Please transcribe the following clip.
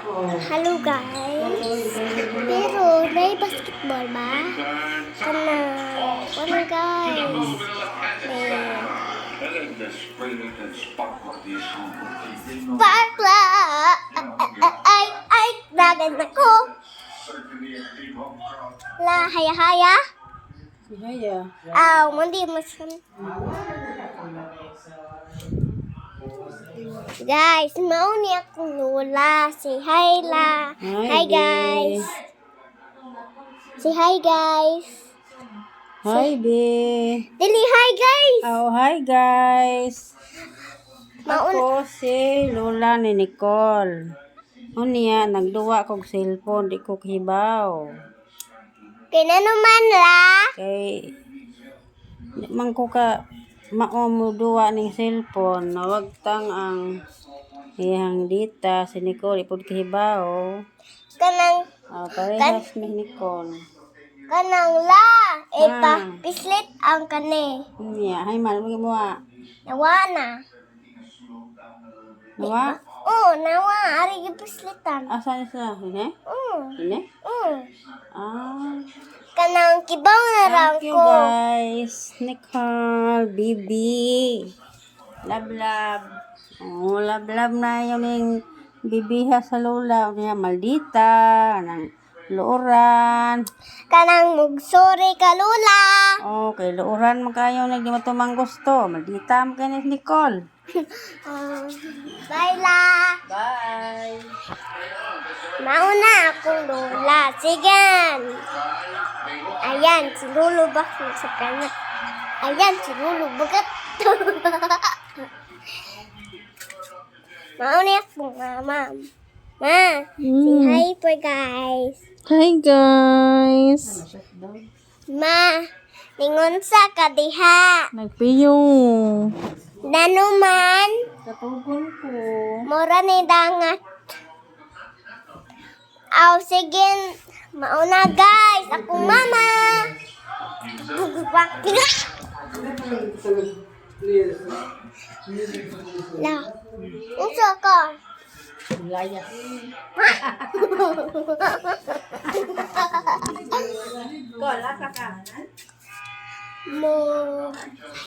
Hello guys. Pero may basketball ba? Ano guys? Parkla! Ay, dagan ako. La, haya-haya? Haya. Mandi masan. Guys, mau ni akong lola. Say hi la. Hi guys. Say hi guys. Hi, be. Dili hi guys. Oh, hi, guys. Ako si Lola ni Nicole. Unya, nagduwa kog cellphone, di ko kahibaw. Kinanuman la. Kay, di man ko ka maumuduwa ning cellphone. Nawagtang ang iyang dita si Nicole, ipod kahibaw. Kanang Parehas ni Nicole. la. Pislit ang kane. Unya, hay man, mo Nawa na. Nawa? Nawa. Ari yung pislitan. Asan siya? Hine? Hine? Kanang kibaw na lang Thank you ko. guys. Nicole, Bibi. Love, love. Oh, love, love na yung bibiha sa lola. Niya, maldita. Nang luuran. Kanang mugsuri ka lula. Oh, kay luuran mo kayo. Nagdi mo tumang gusto. Maldita mo kayo ni Nicole. Bye la. Bye. Mauna akong lola. Sigan. Ayan, si Lulu bakit sa kanan. Ayan, si Lulu bagat. Mauna akong mama. Ma, say hi po guys. Hi guys. Ma, ningon sa kadiha. Nagpiyong. Nanuman, Katugon ko. mura ni dangat. Sige, mauna guys, akong mama. Bugubak. La, unsa ka? Layas. Ko, lasa ka. Mo.